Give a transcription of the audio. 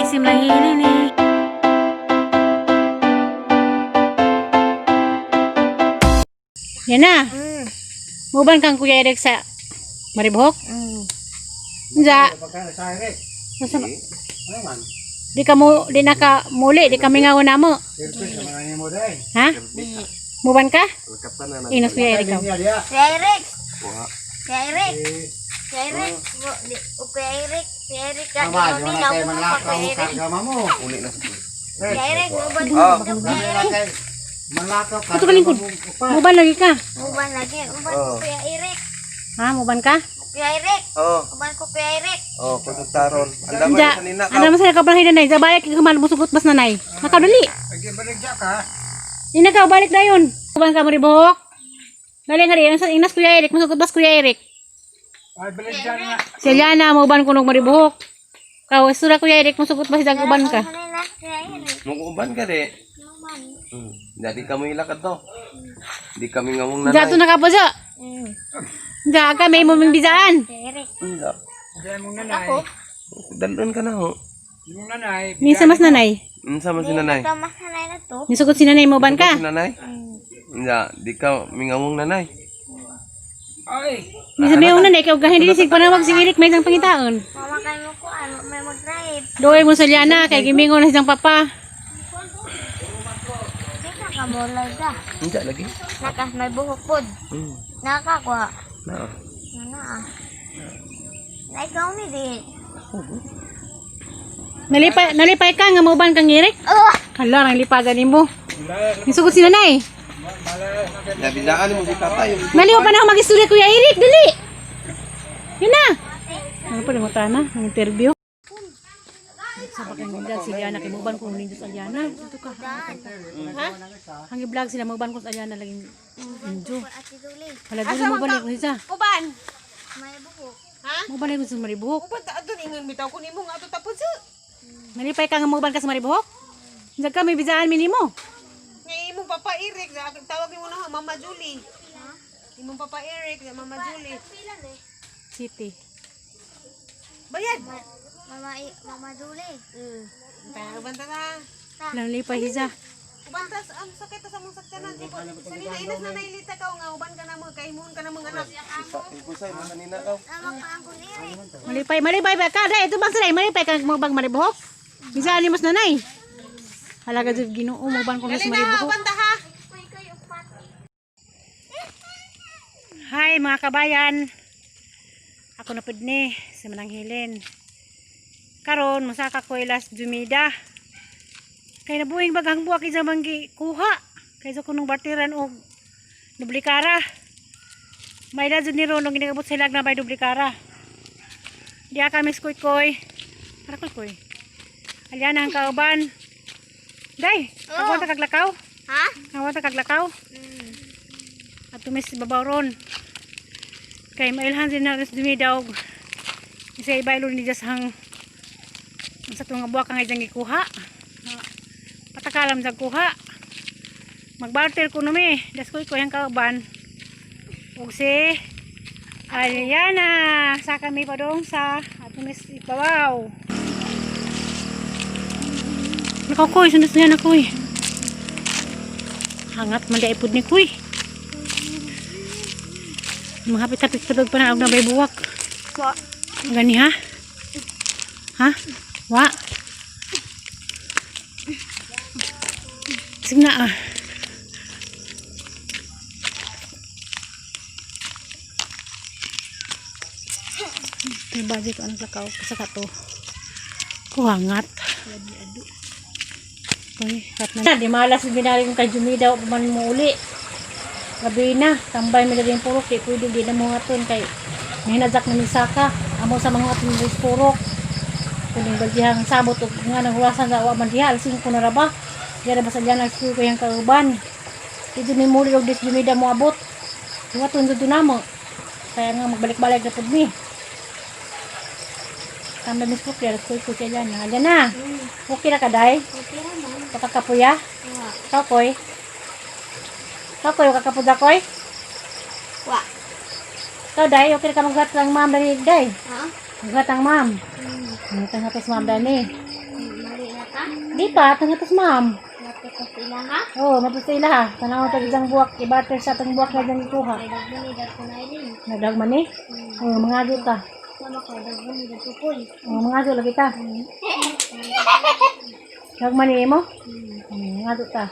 isim lagi ini nih. Yan na. Muban kang Kuya Eric sa Maribohok? Enggak. Di kamu di naka muli di kami ngawan namo. Hah? Muban ka? Inos Kuya Eric kau. Kuya Eric. Kuya Eric. Kuya Eric. Kuya Eric. Kuya Eric. Kami ngawan pa Kuya Eric. Kuya Eric. Ito kalingkod. Muban lagi ka? Uban lagi. Uban ko Kuya Eric. Ha? Muban ka? Kuya Eric. Uban ko Kuya Eric. Kontaktaron. Anda Enggak. Anda masaya ka pala hinanay. Sa balik ka man musugot mas nanay. Nakaw dali. Ina ka balik dayon. Muban ka Maribohok. Galing hari inas Kuya Eric musugot bas Kuya Eric. Si Liana muban kunog Maribohok. Kau sura Kuya Eric musugot bas dag uban ka. Mag-uban ka di. Jadi kami ilakad to. Di kami ngomong nanay. Jato na ka po siya. Enggak ka may muming bisaan. Kuya Eric. Enggak. Ako. Dalun ka na ho. Minsan mas nanay. Sama si nanay. Tama sanay na to. Nisugot si nanay muban ka. Si nanay? Enggak, di kami ngomong nanay. Minsan may yung nanay kau gahin dilisig panawag si Eric may isang pangitaon. Mama kayo mo ko ano may mag-drive. Doy mo sa Liana kay gimingon na siyang papa. Di ka kamulay ka. Enggak lagi. Nakas may buhok pod. Nakakuha. Nah. Na. Na ikaw ni di. Nalipay ka nga mauban kang Eric. Hala nang lipagan nimo. Nisugot si nanay. Nabidaan mo si tatay. Naliw pa na ako mag-istorya Kuya Eric dali. Yun na. Ano pa mo tana ng interview? Sa bakang vlog si Liana kay mauban ko ninyo sa Liana. Ito ka. Ha? Ang vlog sila mauban ko sa Liana laging injo. Ati duli. Hala dili mo balik ko siya. Uban. May buhok. Mo balik ko sa Maribohok. Uban ta adun ingon bitaw ko nimo nga ato tapos sa. Nalipay ka nga mauban ka sa Maribohok? Diyan ka may bisaan mi nimo. Nga imo Papa Eric, tawag mo na Mama Julie. Imo Papa Eric, Mama Julie. City. Bayad. Mama duli. Kaya uban ta na. Nalipay siya. Uban ta ang sakit ta sa mong sakyanan. Sanina inas na nailita ka nga uban ka na mo kay muhon ka na mga anak. Ipusay mo kanina daw. Tama ka ang kun Eric. Malipay ba ka dai ito bang sila malipay ka mo bang Maribohok? Bisaan ni mas nanay. Halaga jud Ginoo mo ban ko sa Dali na Maribohok. uban ta ha. Hi mga kabayan. Ako na pud ni sa Mananghilin. Karon masaka ko ilas Jumida. Kay nabuhing bagang buwak isa manggi kuha. Kaysa kunong bartiran og dublikara. May da jud ni ron nung ginagabot sila na may dublikara. Diya kami koy. Para koy. Aliana ang kauban. Day, kawan ta kaglakaw. Ha? Kawan ta kaglakaw. At tumis babaw ron. Kay mailhan din na res dumi daw. Isa ibaylo ni jas hang sa tunga buwak nga ijang gikuha. Patakalam sa kuha. Magbarter ko numi. Das koy yung kauban. Ug si Aliana sa kami pa dong sa at tumis ibabaw. Nakakoy, sundas niya na koy. Hangat man da ipod ni koy. Mahapit-hapit padog pa na og nabay buwak. Gani ha? Ha? Wa? Sige na ah. Tiba dito anak lakaw kasaka to. Kuhangat. Di malas binari kong kay Jumida o paman mo uli. Gabi na, tambay mo na rin purok. Di pwede di na mga ton kay nahinadyak na misaka. Amo sa mga ating rin purok. Kuning bagyang sabot o nga nanghuwasan na awa mandiha. Alsing ko na raba. Diyan na basa dyan ang school ko yung kauban. Dito ni muli o dis Jumida mo abot. Nga tunod doon na mo. Kaya nga magbalik-balik na po mi. Tambay mis purok. Diyan school ko siya dyan. Diyan na. Okay na ka, Day? Okay naman. Kakakapuya? Ikaw, Koy? Ikaw, Koy? Kakapuda, Koy? Wa. Ikaw, Day? Okay ka maghat ng ma'am dali, Day? Ha? Maghat ang ma'am. Maghat ang hatos ma'am dali. Di pa, tangatos ma'am. Nato sila ha. Oo, matos sila ha. Tanaw tag isang buwak, i-butter sa atong buwak na dyan ikuha. Kay dagbuni dato na irin. Nagdag man eh. Oo, mga ado ta. Sama kay dagbuni dato poy. Oo, mga ado lagi ta. Nagmani mo? Mga ado ta.